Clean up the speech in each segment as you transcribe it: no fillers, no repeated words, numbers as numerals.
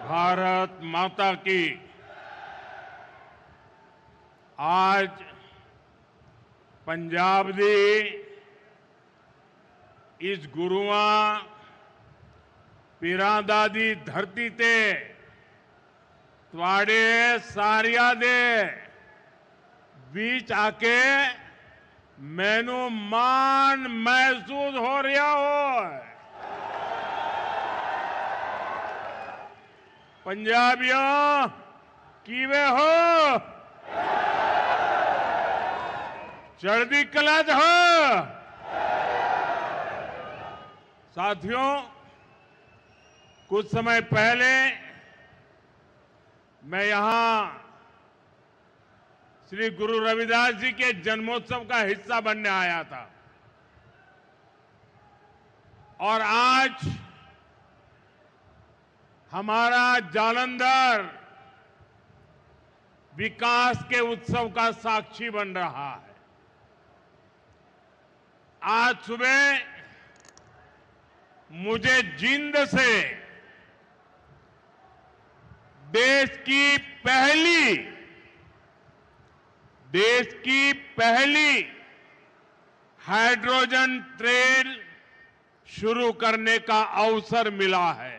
भारत माता की। आज पंजाब दी इस गुरुआं पीरां दी धरती ते तुहाडे सारियां दे बीच आके मैनू मान महसूस हो रहा हो। पंजाबियों किवे हो? चढ़दी कला च हो? साथियों, कुछ समय पहले मैं यहां श्री गुरु रविदास जी के जन्मोत्सव का हिस्सा बनने आया था और आज हमारा जालंधर विकास के उत्सव का साक्षी बन रहा है। आज सुबह मुझे जींद से देश की पहली हाइड्रोजन ट्रेन शुरू करने का अवसर मिला है।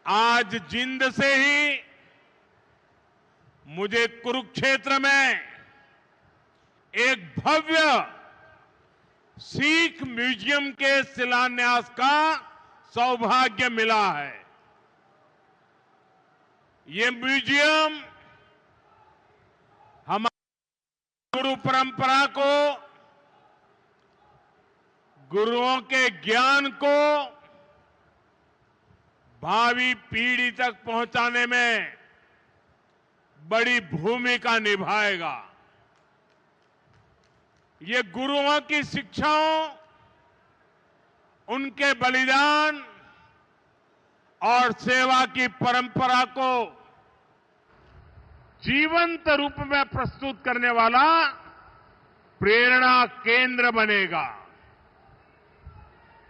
आज जींद से ही मुझे कुरुक्षेत्र में एक भव्य सिख म्यूजियम के शिलान्यास का सौभाग्य मिला है। ये म्यूजियम हमारी गुरु परंपरा को, गुरुओं के ज्ञान को भावी पीढ़ी तक पहुंचाने में बड़ी भूमिका निभाएगा। ये गुरुओं की शिक्षाओं, उनके बलिदान और सेवा की परंपरा को जीवंत रूप में प्रस्तुत करने वाला प्रेरणा केंद्र बनेगा।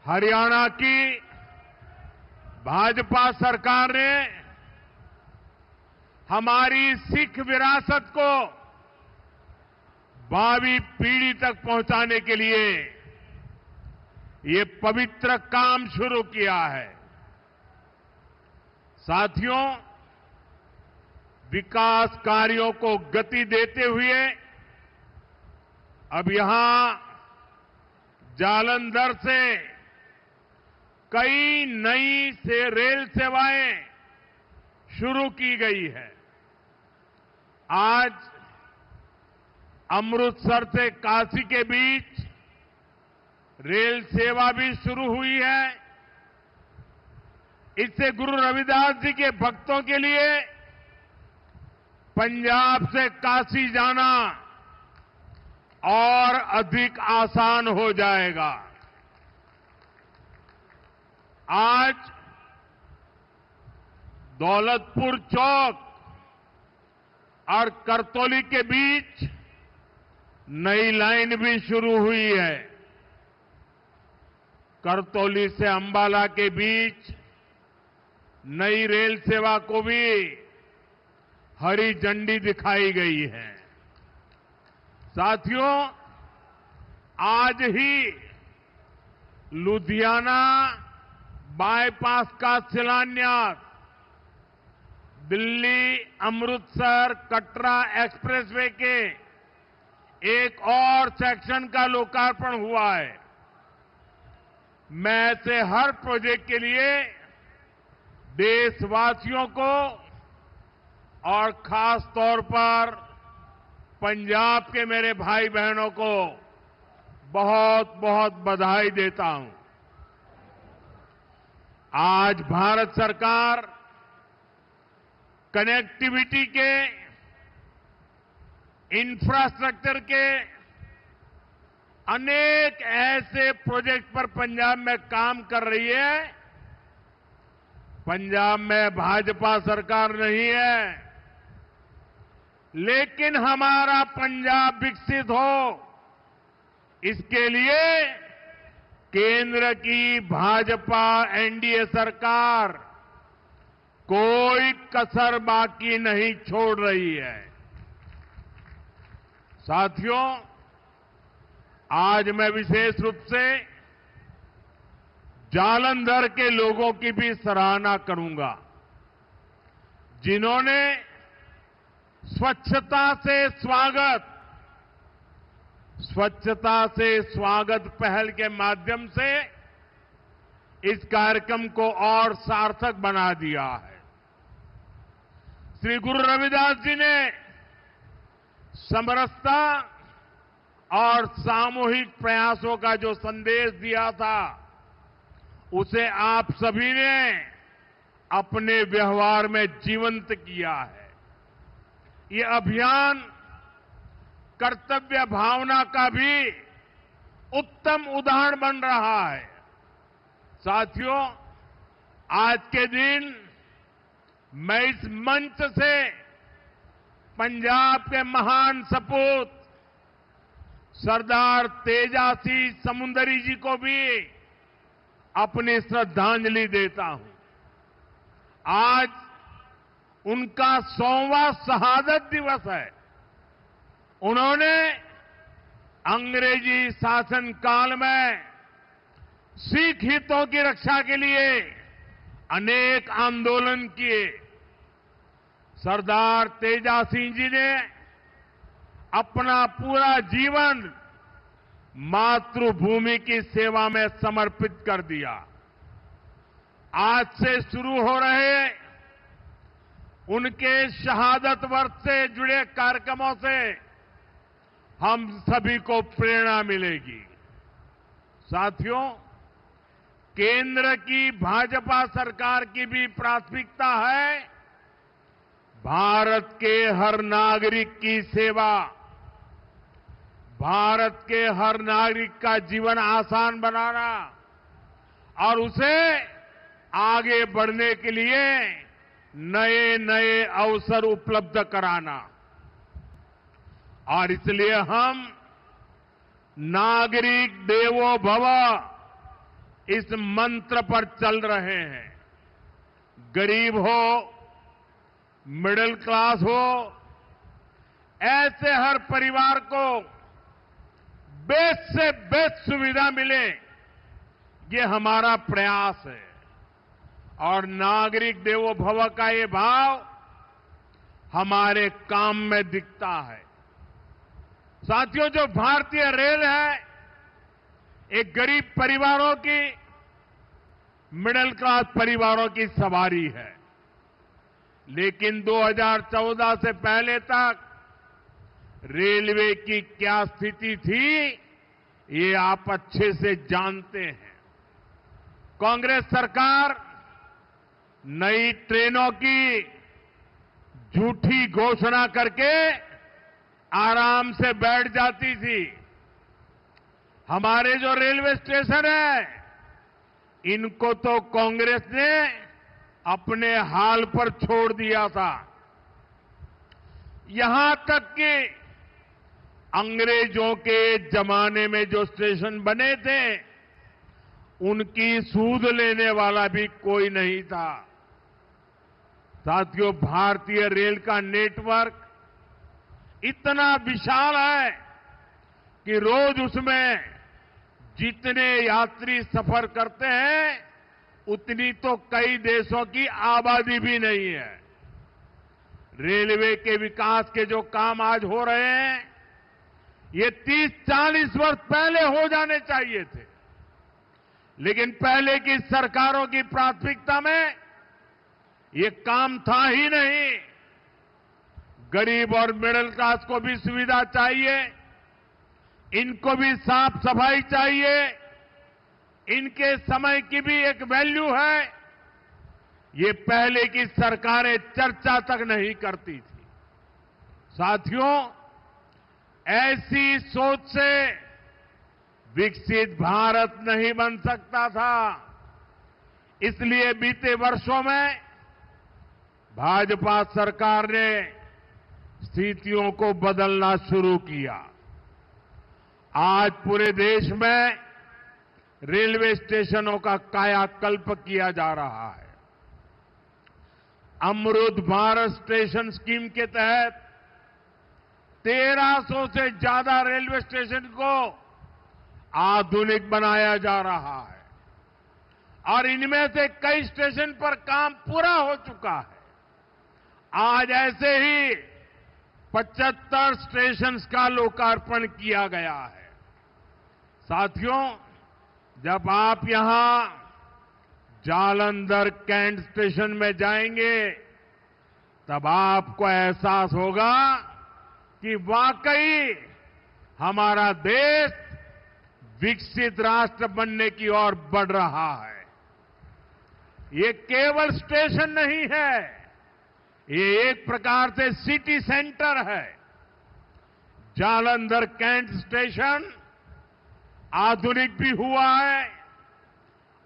हरियाणा की भाजपा सरकार ने हमारी सिख विरासत को भावी पीढ़ी तक पहुंचाने के लिए ये पवित्र काम शुरू किया है। साथियों, विकास कार्यों को गति देते हुए अब यहां जालंधर से कई नई रेल सेवाएं शुरू की गई है। आज अमृतसर से काशी के बीच रेल सेवा भी शुरू हुई है। इससे गुरु रविदास जी के भक्तों के लिए पंजाब से काशी जाना और अधिक आसान हो जाएगा। आज दौलतपुर चौक और करतौली के बीच नई लाइन भी शुरू हुई है। करतौली से अंबाला के बीच नई रेल सेवा को भी हरी झंडी दिखाई गई है। साथियों, आज ही लुधियाना बाईपास का शिलान्यास, दिल्ली अमृतसर कटरा एक्सप्रेसवे के एक और सेक्शन का लोकार्पण हुआ है। मैं ऐसे हर प्रोजेक्ट के लिए देशवासियों को और खास तौर पर पंजाब के मेरे भाई बहनों को बहुत बहुत बधाई देता हूं। आज भारत सरकार कनेक्टिविटी के, इंफ्रास्ट्रक्चर के अनेक ऐसे प्रोजेक्ट पर पंजाब में काम कर रही है। पंजाब में भाजपा सरकार नहीं है, लेकिन हमारा पंजाब विकसित हो, इसके लिए केंद्र की भाजपा एनडीए सरकार कोई कसर बाकी नहीं छोड़ रही है। साथियों, आज मैं विशेष रूप से जालंधर के लोगों की भी सराहना करूंगा, जिन्होंने स्वच्छता से स्वागत पहल के माध्यम से इस कार्यक्रम को और सार्थक बना दिया है। श्री गुरु रविदास जी ने समरसता और सामूहिक प्रयासों का जो संदेश दिया था, उसे आप सभी ने अपने व्यवहार में जीवंत किया है। ये अभियान कर्तव्य भावना का भी उत्तम उदाहरण बन रहा है। साथियों, आज के दिन मैं इस मंच से पंजाब के महान सपूत सरदार तेजासी समुंदरी जी को भी अपनी श्रद्धांजलि देता हूं। आज उनका 100वां शहादत दिवस है। उन्होंने अंग्रेजी शासन काल में सिख हितों की रक्षा के लिए अनेक आंदोलन किए। सरदार तेजा सिंह जी ने अपना पूरा जीवन मातृभूमि की सेवा में समर्पित कर दिया। आज से शुरू हो रहे उनके शहादत वर्ष से जुड़े कार्यक्रमों से हम सभी को प्रेरणा मिलेगी। साथियों, केंद्र की भाजपा सरकार की भी प्राथमिकता है भारत के हर नागरिक की सेवा, भारत के हर नागरिक का जीवन आसान बनाना और उसे आगे बढ़ने के लिए नए नए अवसर उपलब्ध कराना। और इसलिए हम नागरिक देवो भव इस मंत्र पर चल रहे हैं। गरीब हो, मिडिल क्लास हो, ऐसे हर परिवार को बेस्ट से बेस्ट सुविधा मिले, ये हमारा प्रयास है। और नागरिक देवो भव का ये भाव हमारे काम में दिखता है। साथियों, जो भारतीय रेल है, एक गरीब परिवारों की, मिडिल क्लास परिवारों की सवारी है। लेकिन 2014 से पहले तक रेलवे की क्या स्थिति थी, ये आप अच्छे से जानते हैं। कांग्रेस सरकार नई ट्रेनों की झूठी घोषणा करके आराम से बैठ जाती थी। हमारे जो रेलवे स्टेशन है, इनको तो कांग्रेस ने अपने हाल पर छोड़ दिया था। यहां तक कि अंग्रेजों के जमाने में जो स्टेशन बने थे, उनकी सूध लेने वाला भी कोई नहीं था। साथियों, भारतीय रेल का नेटवर्क इतना विशाल है कि रोज उसमें जितने यात्री सफर करते हैं, उतनी तो कई देशों की आबादी भी नहीं है। रेलवे के विकास के जो काम आज हो रहे हैं, ये 30-40 वर्ष पहले हो जाने चाहिए थे। लेकिन पहले की सरकारों की प्राथमिकता में ये काम था ही नहीं। गरीब और मिडिल क्लास को भी सुविधा चाहिए, इनको भी साफ सफाई चाहिए, इनके समय की भी एक वैल्यू है। ये पहले की सरकारें चर्चा तक नहीं करती थी। साथियों, ऐसी सोच से विकसित भारत नहीं बन सकता था। इसलिए बीते वर्षों में भाजपा सरकार ने स्थितियों को बदलना शुरू किया। आज पूरे देश में रेलवे स्टेशनों का कायाकल्प किया जा रहा है। अमृत भारत स्टेशन स्कीम के तहत 1300 से ज्यादा रेलवे स्टेशन को आधुनिक बनाया जा रहा है और इनमें से कई स्टेशन पर काम पूरा हो चुका है। आज ऐसे ही 75 स्टेशन का लोकार्पण किया गया है। साथियों, जब आप यहां जालंधर कैंट स्टेशन में जाएंगे तब आपको एहसास होगा कि वाकई हमारा देश विकसित राष्ट्र बनने की ओर बढ़ रहा है। ये केवल स्टेशन नहीं है, ये एक प्रकार से सिटी सेंटर है। जालंधर कैंट स्टेशन आधुनिक भी हुआ है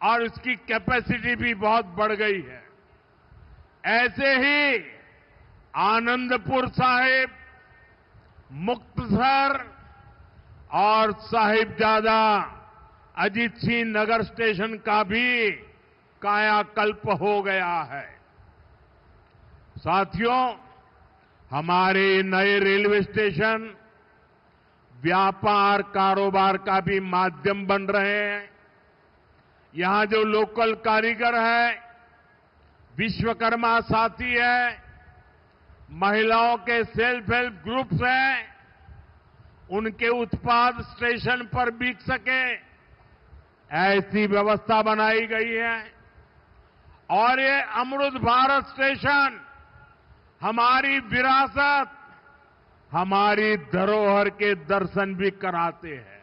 और उसकी कैपेसिटी भी बहुत बढ़ गई है। ऐसे ही आनंदपुर साहिब, मुक्तसर और साहिबजादा अजीत सिंह नगर स्टेशन का भी कायाकल्प हो गया है। साथियों, हमारे नए रेलवे स्टेशन व्यापार कारोबार का भी माध्यम बन रहे हैं। यहां जो लोकल कारीगर है, विश्वकर्मा साथी है, महिलाओं के सेल्फ हेल्प ग्रुप्स हैं, उनके उत्पाद स्टेशन पर बिक सके, ऐसी व्यवस्था बनाई गई है। और ये अमृत भारत स्टेशन हमारी विरासत, हमारी धरोहर के दर्शन भी कराते हैं।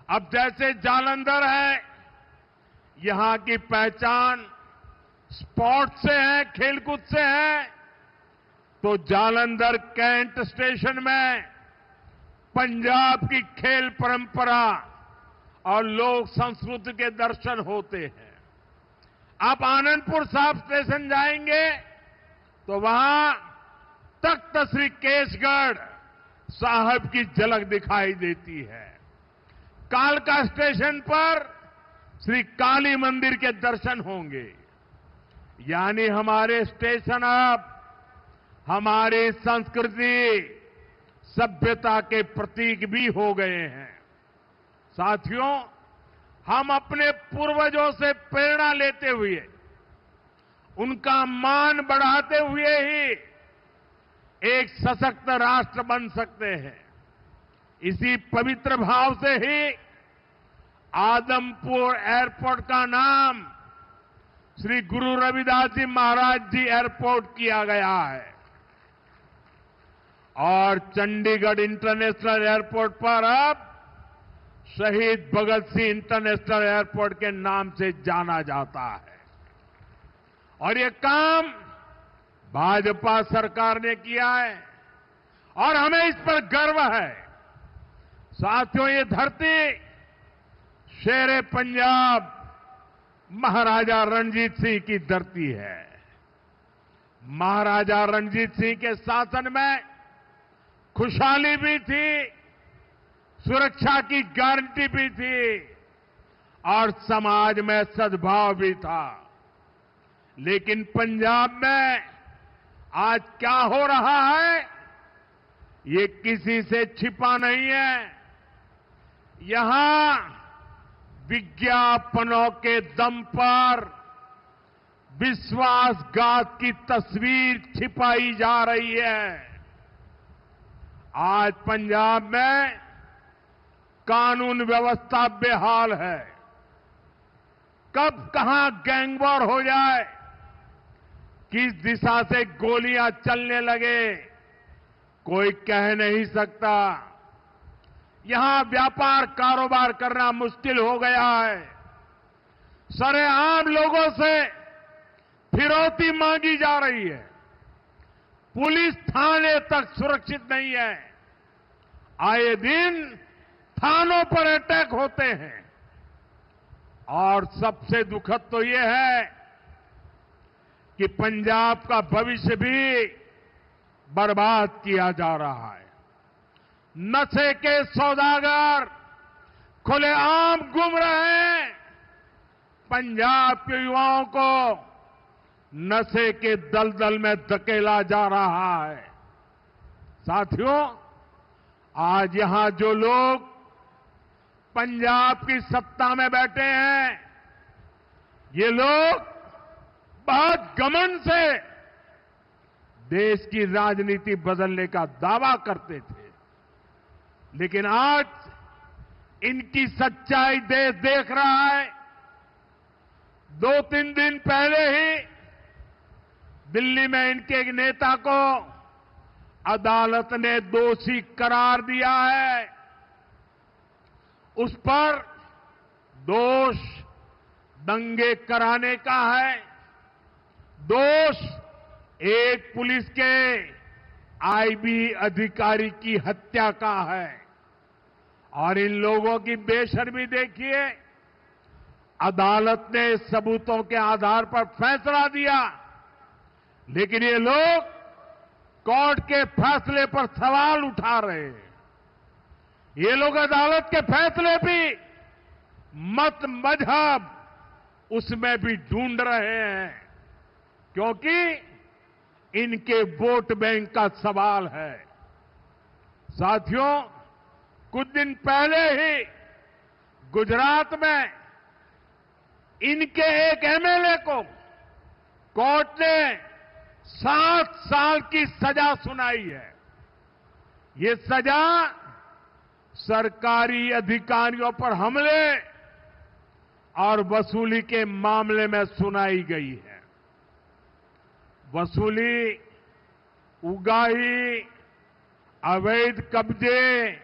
अब जैसे जालंधर है, यहां की पहचान स्पोर्ट्स से है, खेलकूद से है, तो जालंधर कैंट स्टेशन में पंजाब की खेल परंपरा और लोक संस्कृति के दर्शन होते हैं। आप आनंदपुर साहिब स्टेशन जाएंगे तो वहां तख्त श्री केसगढ़ साहब की झलक दिखाई देती है। कालका स्टेशन पर श्री काली मंदिर के दर्शन होंगे। यानी हमारे स्टेशन अब हमारी संस्कृति, सभ्यता के प्रतीक भी हो गए हैं। साथियों, हम अपने पूर्वजों से प्रेरणा लेते हुए, उनका मान बढ़ाते हुए ही एक सशक्त राष्ट्र बन सकते हैं। इसी पवित्र भाव से ही आदमपुर एयरपोर्ट का नाम श्री गुरु रविदास जी महाराज जी एयरपोर्ट किया गया है और चंडीगढ़ इंटरनेशनल एयरपोर्ट पर अब शहीद भगत सिंह इंटरनेशनल एयरपोर्ट के नाम से जाना जाता है। और ये काम भाजपा सरकार ने किया है और हमें इस पर गर्व है। साथियों, ये धरती शेरे पंजाब महाराजा रणजीत सिंह की धरती है। महाराजा रणजीत सिंह के शासन में खुशहाली भी थी, सुरक्षा की गारंटी भी थी और समाज में सद्भाव भी था। लेकिन पंजाब में आज क्या हो रहा है, ये किसी से छिपा नहीं है। यहां विज्ञापनों के दम पर विश्वासघात की तस्वीर छिपाई जा रही है। आज पंजाब में कानून व्यवस्था बेहाल है। कब कहां गैंगवॉर हो जाए, किस दिशा से गोलियां चलने लगे, कोई कह नहीं सकता। यहां व्यापार कारोबार करना मुश्किल हो गया है। सरेआम लोगों से फिरौती मांगी जा रही है। पुलिस थाने तक सुरक्षित नहीं है। आए दिन थानों पर अटैक होते हैं और सबसे दुखद तो ये है कि पंजाब का भविष्य भी बर्बाद किया जा रहा है। नशे के सौदागर खुलेआम घूम रहे हैं। पंजाब के युवाओं को नशे के दलदल में धकेला जा रहा है। साथियों, आज यहां जो लोग पंजाब की सत्ता में बैठे हैं, ये लोग बहुत घमंड से देश की राजनीति बदलने का दावा करते थे, लेकिन आज इनकी सच्चाई देश देख रहा है। 2-3 दिन पहले ही दिल्ली में इनके एक नेता को अदालत ने दोषी करार दिया है। उस पर दोष दंगे कराने का है, दोष एक पुलिस के आईबी अधिकारी की हत्या का है। और इन लोगों की बेशर्मी देखिए, अदालत ने सबूतों के आधार पर फैसला दिया, लेकिन ये लोग कोर्ट के फैसले पर सवाल उठा रहे हैं। ये लोग अदालत के फैसले भी मत मजहब उसमें भी ढूंढ रहे हैं, क्योंकि इनके वोट बैंक का सवाल है। साथियों, कुछ दिन पहले ही गुजरात में इनके एक एमएलए को कोर्ट ने 7 साल की सजा सुनाई है। ये सजा सरकारी अधिकारियों पर हमले और वसूली के मामले में सुनाई गई है। वसूली, उगाही, अवैध कब्जे,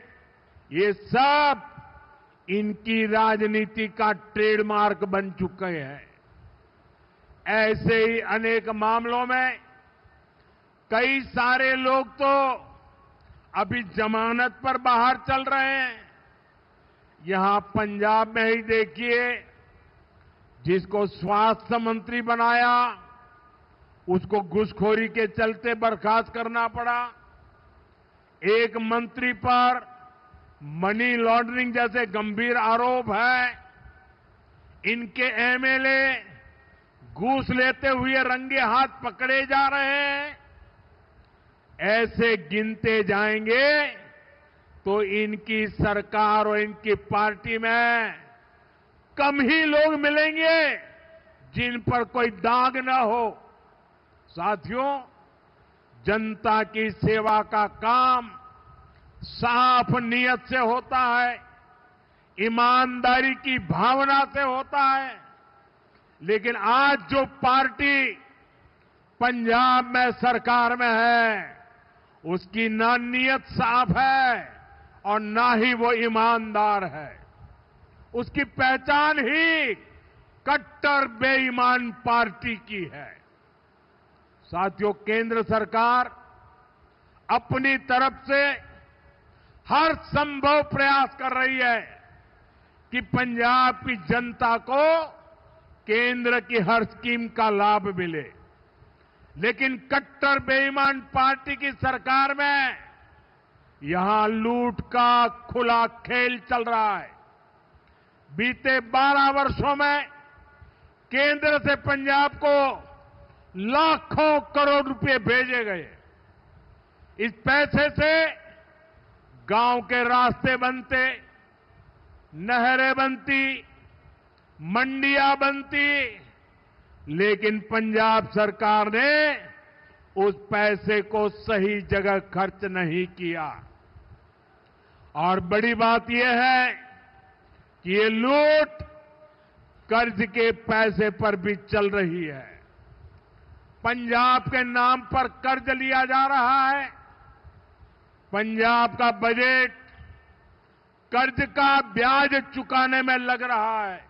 ये सब इनकी राजनीति का ट्रेडमार्क बन चुके हैं। ऐसे ही अनेक मामलों में कई सारे लोग तो अभी जमानत पर बाहर चल रहे हैं। यहां पंजाब में ही देखिए, जिसको स्वास्थ्य मंत्री बनाया उसको घूसखोरी के चलते बर्खास्त करना पड़ा। एक मंत्री पर मनी लॉन्ड्रिंग जैसे गंभीर आरोप है। इनके एमएलए घूस लेते हुए रंगे हाथ पकड़े जा रहे हैं। ऐसे गिनते जाएंगे तो इनकी सरकार और इनकी पार्टी में कम ही लोग मिलेंगे जिन पर कोई दाग न हो। साथियों, जनता की सेवा का काम साफ नियत से होता है, ईमानदारी की भावना से होता है। लेकिन आज जो पार्टी पंजाब में सरकार में है, उसकी ना नियत साफ है और ना ही वो ईमानदार है। उसकी पहचान ही कट्टर बेईमान पार्टी की है। साथियों, केंद्र सरकार अपनी तरफ से हर संभव प्रयास कर रही है कि पंजाब की जनता को केंद्र की हर स्कीम का लाभ मिले, लेकिन कट्टर बेईमान पार्टी की सरकार में यहां लूट का खुला खेल चल रहा है। बीते 12 वर्षों में केंद्र से पंजाब को लाखों करोड़ रुपए भेजे गए। इस पैसे से गांव के रास्ते बनते, नहरें बनती, मंडियां बनती, लेकिन पंजाब सरकार ने उस पैसे को सही जगह खर्च नहीं किया। और बड़ी बात यह है कि ये लूट कर्ज के पैसे पर भी चल रही है। पंजाब के नाम पर कर्ज लिया जा रहा है। पंजाब का बजट कर्ज का ब्याज चुकाने में लग रहा है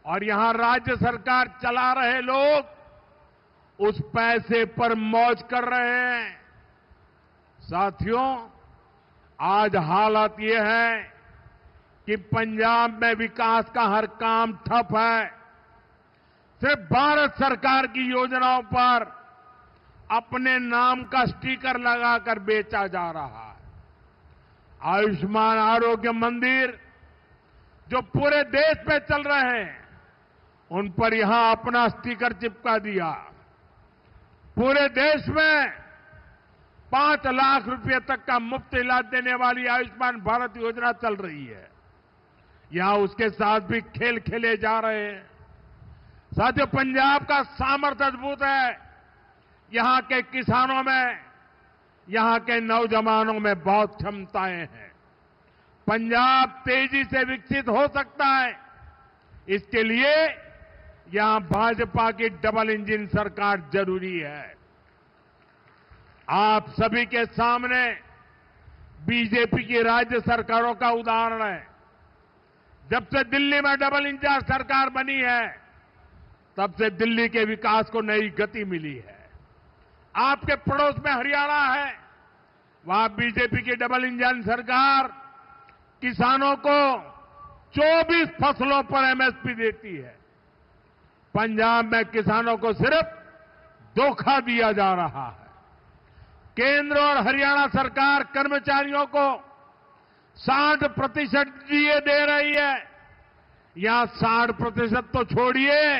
और यहां राज्य सरकार चला रहे लोग उस पैसे पर मौज कर रहे हैं। साथियों, आज हालत यह है कि पंजाब में विकास का हर काम ठप है। सिर्फ भारत सरकार की योजनाओं पर अपने नाम का स्टिकर लगाकर बेचा जा रहा है। आयुष्मान आरोग्य मंदिर जो पूरे देश में चल रहे हैं, उन पर यहां अपना स्टिकर चिपका दिया। पूरे देश में 5 लाख रुपए तक का मुफ्त इलाज देने वाली आयुष्मान भारत योजना चल रही है। यहां उसके साथ भी खेल खेले जा रहे हैं। साथियों, पंजाब का सामर्थ्य अद्भुत है। यहां के किसानों में, यहां के नौजवानों में बहुत क्षमताएं हैं। पंजाब तेजी से विकसित हो सकता है। इसके लिए यहां भाजपा की डबल इंजन सरकार जरूरी है। आप सभी के सामने बीजेपी की राज्य सरकारों का उदाहरण है। जब से दिल्ली में डबल इंजन सरकार बनी है, तब से दिल्ली के विकास को नई गति मिली है। आपके पड़ोस में हरियाणा है, वहां बीजेपी की डबल इंजन सरकार किसानों को 24 फसलों पर एमएसपी देती है। पंजाब में किसानों को सिर्फ धोखा दिया जा रहा है। केंद्र और हरियाणा सरकार कर्मचारियों को 60% डीए दे रही है। यहां 60% तो छोड़िए,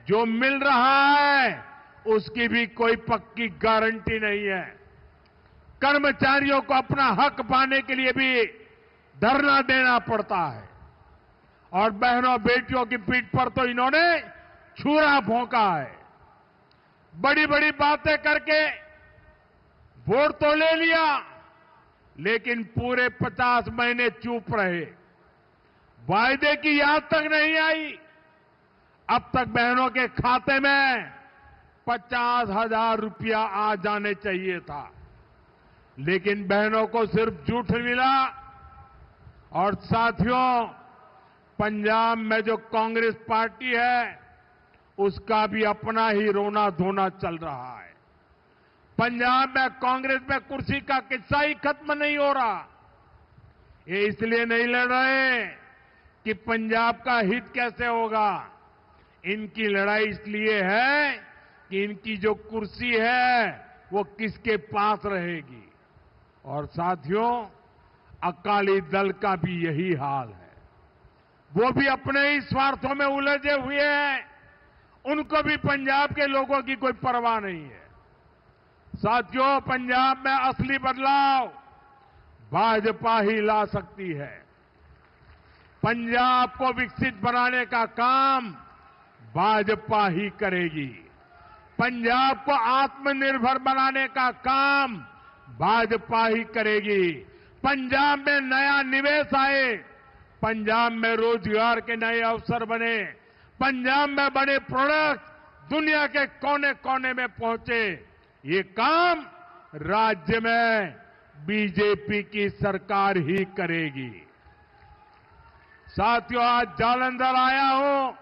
जो मिल रहा है उसकी भी कोई पक्की गारंटी नहीं है। कर्मचारियों को अपना हक पाने के लिए भी धरना देना पड़ता है। और बहनों बेटियों की पीठ पर तो इन्होंने छुरा भोंका है। बड़ी बड़ी बातें करके वोट तो ले लिया, लेकिन पूरे 50 महीने चुप रहे। वायदे की याद तक नहीं आई। अब तक बहनों के खाते में 50,000 रुपया आ जाने चाहिए था, लेकिन बहनों को सिर्फ झूठ मिला। और साथियों, पंजाब में जो कांग्रेस पार्टी है, उसका भी अपना ही रोना धोना चल रहा है। पंजाब में कांग्रेस में कुर्सी का किस्सा ही खत्म नहीं हो रहा। ये इसलिए नहीं लड़ रहे कि पंजाब का हित कैसे होगा। इनकी लड़ाई इसलिए है कि इनकी जो कुर्सी है वो किसके पास रहेगी। और साथियों, अकाली दल का भी यही हाल है। वो भी अपने ही स्वार्थों में उलझे हुए हैं। उनको भी पंजाब के लोगों की कोई परवाह नहीं है। साथियों, पंजाब में असली बदलाव भाजपा ही ला सकती है। पंजाब को विकसित बनाने का काम भाजपा ही करेगी। पंजाब को आत्मनिर्भर बनाने का काम भाजपा ही करेगी। पंजाब में नया निवेश आए, पंजाब में रोजगार के नए अवसर बने, पंजाब में बड़े प्रोडक्ट दुनिया के कोने कोने में पहुंचे, ये काम राज्य में बीजेपी की सरकार ही करेगी। साथियों, आज जालंधर आया हूं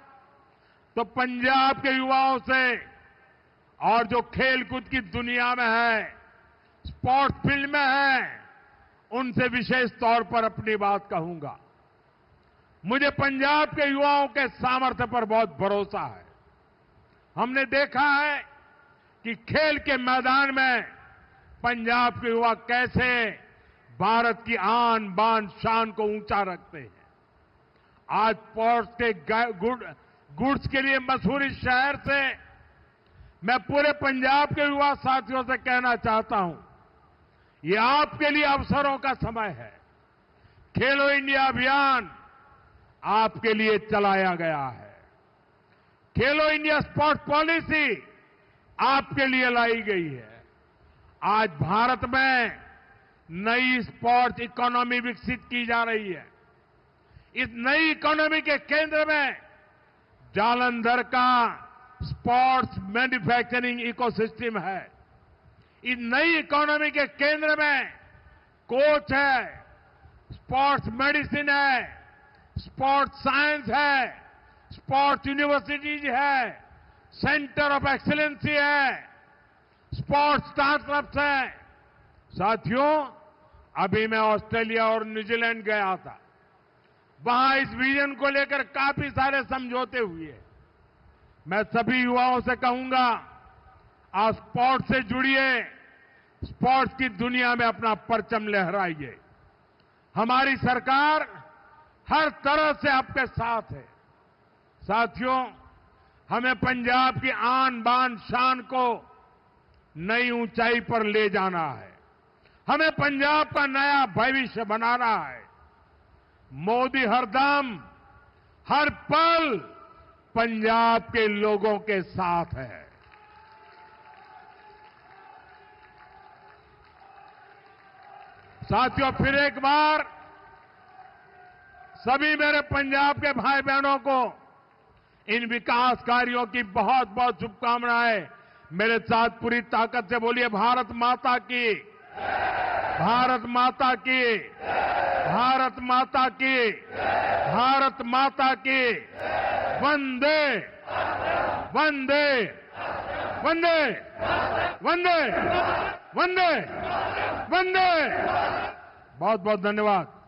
तो पंजाब के युवाओं से और जो खेलकूद की दुनिया में है, स्पोर्ट्स फील्ड में है, उनसे विशेष तौर पर अपनी बात कहूंगा। मुझे पंजाब के युवाओं के सामर्थ्य पर बहुत भरोसा है। हमने देखा है कि खेल के मैदान में पंजाब के युवा कैसे भारत की आन बान शान को ऊंचा रखते हैं। आज स्पोर्ट्स के गुड्स के लिए मशहूर इस शहर से मैं पूरे पंजाब के युवा साथियों से कहना चाहता हूं, ये आपके लिए अवसरों का समय है। खेलो इंडिया अभियान आपके लिए चलाया गया है। खेलो इंडिया स्पोर्ट्स पॉलिसी आपके लिए लाई गई है। आज भारत में नई स्पोर्ट्स इकोनॉमी विकसित की जा रही है। इस नई इकोनॉमी के केंद्र में जालंधर का स्पोर्ट्स मैन्युफैक्चरिंग इकोसिस्टम है। इस नई इकोनॉमी के केंद्र में कोच है, स्पोर्ट्स मेडिसिन है, स्पोर्ट्स साइंस है, स्पोर्ट्स यूनिवर्सिटीज है, सेंटर ऑफ एक्सीलेंसी है, स्पोर्ट्स स्टार्टअप्स है। साथियों, अभी मैं ऑस्ट्रेलिया और न्यूजीलैंड गया था। वहां इस विजन को लेकर काफी सारे समझौते हुए। मैं सभी युवाओं से कहूंगा, आप स्पोर्ट्स से जुड़िए, स्पोर्ट्स की दुनिया में अपना परचम लहराइए। हमारी सरकार हर तरह से आपके साथ है। साथियों, हमें पंजाब की आन बान शान को नई ऊंचाई पर ले जाना है। हमें पंजाब का नया भविष्य बनाना है। मोदी हरदम हर पल पंजाब के लोगों के साथ है। साथियों, फिर एक बार सभी मेरे पंजाब के भाई बहनों को इन विकास कार्यों की बहुत बहुत शुभकामनाएं। मेरे साथ पूरी ताकत से बोलिए, भारत माता की, भारत माता की, भारत माता की, भारत माता की। वंदे वंदे वंदे वंदे वंदे वंदे। बहुत बहुत धन्यवाद।